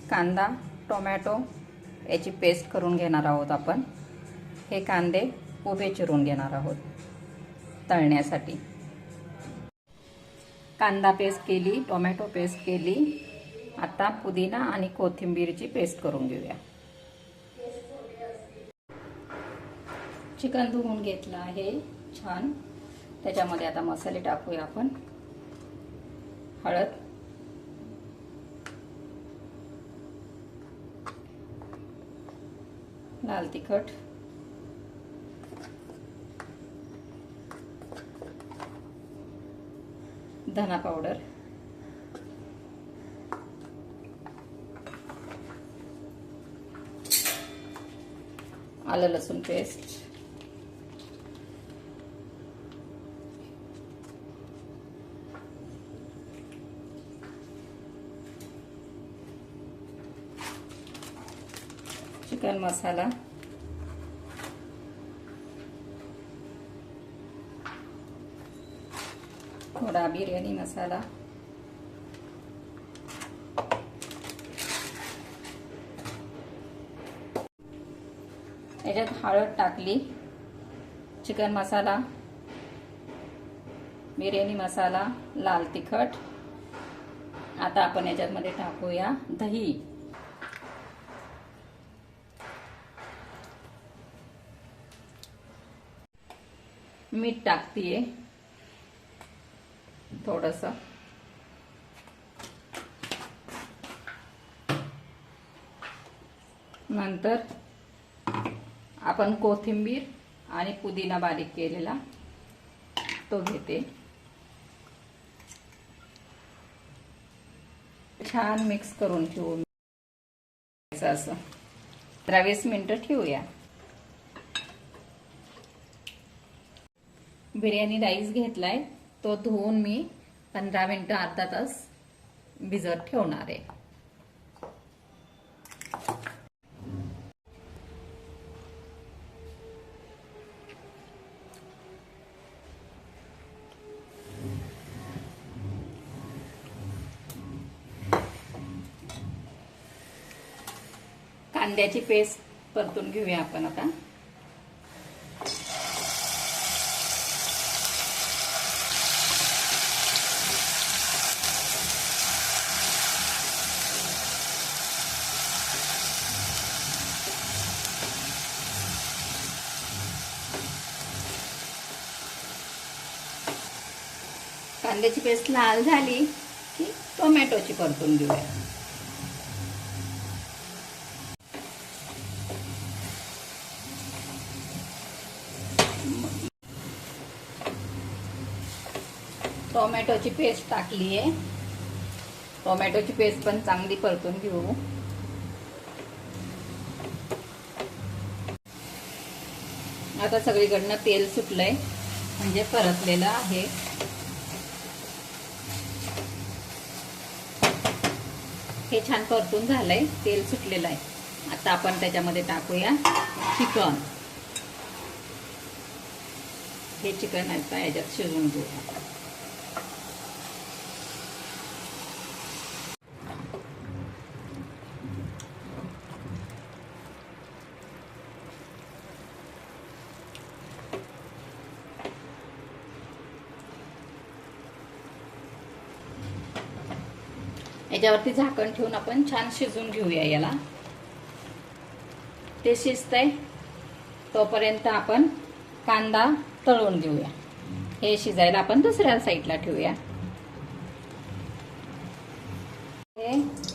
कांदा टोमॅटो याची पेस्ट करून घेणार आहोत आपण। हे कांदे उभे चिरून घेणार आहोत तळण्यासाठी। कांदा पेस्ट केली, टोमॅटो पेस्ट केली। आता पुदिना आणि कोथिंबीरची पेस्ट करून घेऊया। चिकन धुवून घेतलं आहे छान। त्याच्यामध्ये आता मसाले टाकूया आपण। हळद, लाल तिखट, धना पावडर, आलं लसूण पेस्ट, चिकन मसाला, थोडा बिर्याणी मसाला, याच्यात हळद टाकली, चिकन मसाला, बिर्याणी मसाला, लाल तिखट। आता आपण याच्यामध्ये टाकूया दही, मीठ टाकतीये थोडंसं, नंतर आपण कोथिंबीर आणि पुदिना बारीक केलेला तो घेते। छान मिक्स करून ठेवू असं 15-20 मिनिटं ठेवूया। बिर्याणी राईस घेतलाय तो धुवून मी 15 मिनिटं अर्धा तास भिजत ठेवणार आहे। कांद्याची पेस्ट परतून घेऊया आपण आता। कांद्याची पेस्ट लाल झाली की टोमॅटोची परतून घेऊया। टोमॅटोची पेस्ट टाकली आहे। टोमॅटोची पेस्ट पण चांगली परतून घेऊ। आता सगळीकडनं तेल सुटलंय म्हणजे परतलेलं आहे। हे छान परतून झालंय, तेल सुटलेलं आहे। आता आपण त्याच्यामध्ये टाकूया चिकन। हे चिकन आता याच्यात शिजवून घेऊया। याच्यावरती झाकण ठेवून आपण छान शिजवून घेऊया याला। ते शिजतंय तोपर्यंत आपण कांदा तळून घेऊया। हे शिजायला आपण दुसऱ्या साईडला ठेवूया।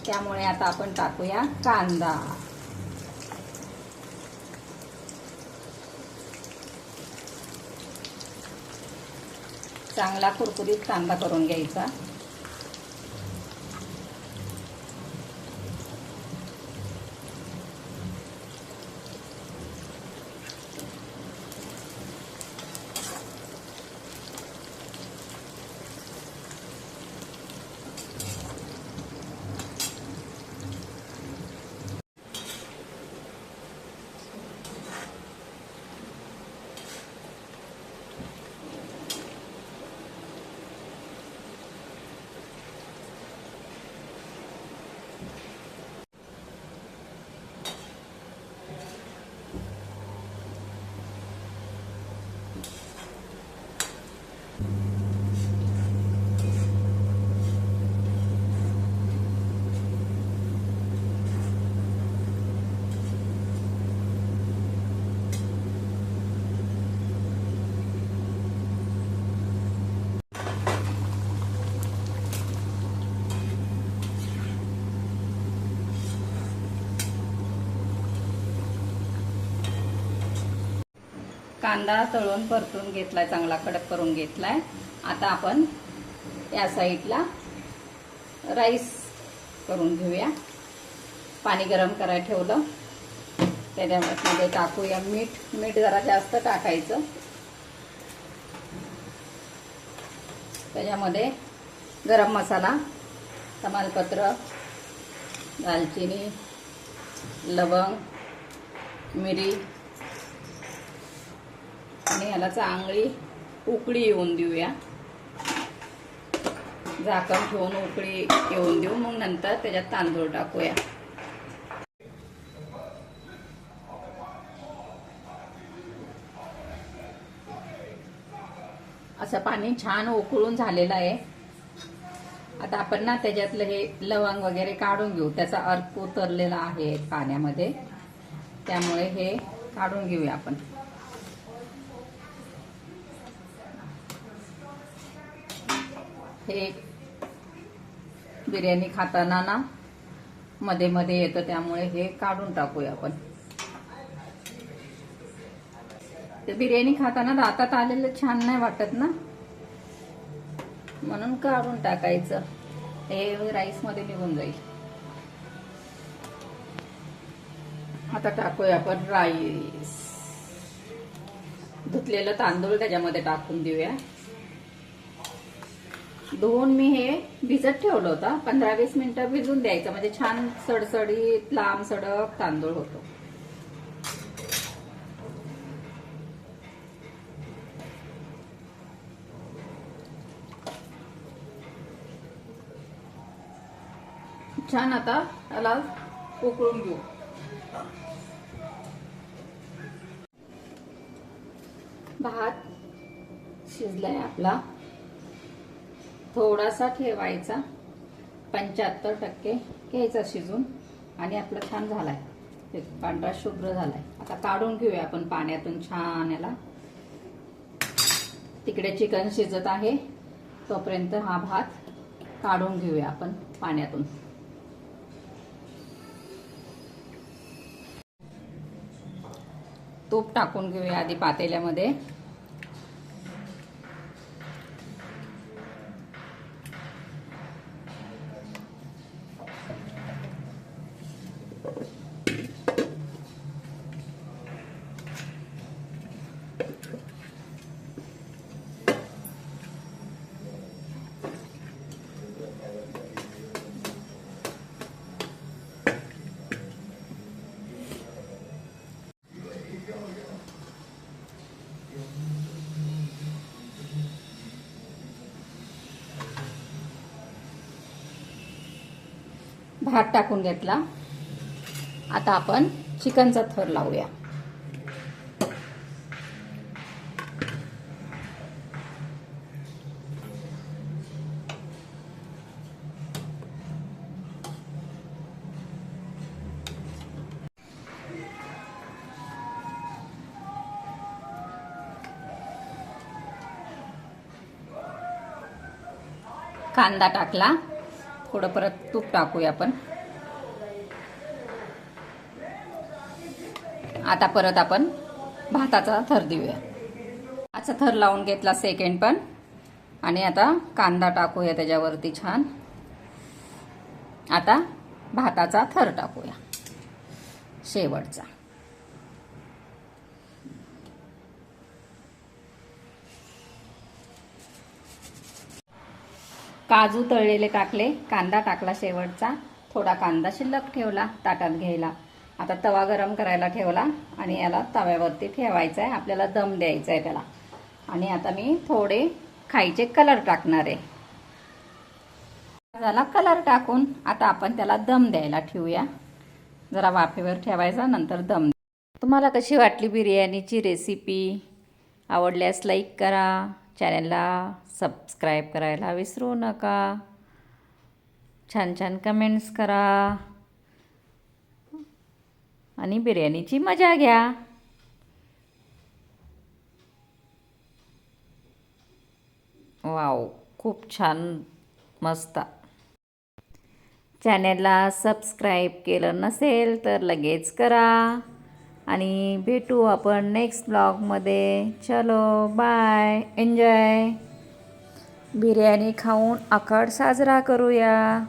त्यामुळे आता आपण टाकूया कांदा। चांगला कुरकुरीत कांदा करून घ्यायचा। कांदा तळून परतून घेतलाय, चांगला कडक करून घेतलाय. आता आपण या साईडला राईस करून घेऊया. पाणी गरम करायला ठेवलं, त्याच्यामध्ये टाकूया मीठ जरा जास्त टाकायचं. त्याच्यामध्ये गरम मसाला, तमालपत्र, दालचिनी, लवंग, मिरी आणि याला चांगली उकळी येऊन देऊया. झाकण ठेवून उकळी येऊन देऊ. मग नंतर त्याच्यात तांदूळ टाकूया. असं पाणी छान उकळून झालेलं आहे. आता आपण ना त्याच्यातलं हे लवंग वगैरे काढून घेऊ. त्याचा अर्क उतरलेला आहे पाण्यामध्ये, त्यामुळे हे काढून घेऊया आपण. हे बिर्याणी खाताना ना मध्ये मध्ये येतं, त्यामुळे हे काढून टाकूया आपण. ते बिर्याणी खाताना दातात आलेलं छान नाही वाटत ना, म्हणून काढून टाकायचं. हे राईस मध्ये निघून जाईल. आता टाकूया आपण राईस. धुतलेलं तांदूळ त्याच्यामध्ये टाकून देऊया. धुवून मी हे भिजत ठेवलं होतं. 15-20 मिनिटं भिजून द्यायचं, म्हणजे छान सडसडीत लांब सडक तांदूळ होतो. छान. आता याला उकळून घेऊ. भात शिजलाय आपला. थोडासा ठेवायचा, 75% घ्यायचा शिजून, आणि आपला छान झालाय. पांढरा शुभ्र झालाय. आता काढून घेऊया आपण पाण्यातून छान याला. तिकडे चिकन शिजत आहे, तोपर्यंत हा भात काढून घेऊया आपण पाण्यातून. तूप टाकून घेऊया आधी पातेल्यामध्ये. भात टाकून घेतला. आता आपण चिकनचा थर लावूया. कांदा टाकला. थोडं परत तूप टाकूया आपण. आता परत आपण भाताचा थर देऊया. भाताचा थर लावून घेतला सेकंड पण. आणि आता कांदा टाकूया त्याच्यावरती छान. आता भाताचा थर टाकूया शेवटचा. काजू तळलेले टाकले, कांदा टाकला शेवटचा. थोडा कांदा शिल्लक ठेवला ताटात घ्यायला. आता तवा गरम करायला ठेवला आणि याला तव्यावरती ठेवायचा आहे. आपल्याला दम द्यायचा आहे त्याला. आणि आता मी थोडे खायचे कलर टाकणार आहे. झाला कलर टाकून. आता आपण त्याला दम द्यायला ठेवूया. जरा वाफेवर ठेवायचा, नंतर दम. तुम्हाला कशी वाटली बिर्याणीची रेसिपी? आवडल्यास लाईक करा. चॅनलला सबस्क्राईब करायला विसरू नका. छान छान कमेंट्स करा आणि बिर्याणीची मजा घ्या. वाव, खूप छान, मस्त. चॅनलला सबस्क्राईब केलं नसेल तर लगेच करा आणि भेटू आपण नेक्स्ट ब्लॉगमध्ये. चलो बाय, एन्जॉय. बिर्याणी खाऊन आखाड साजरा करूया.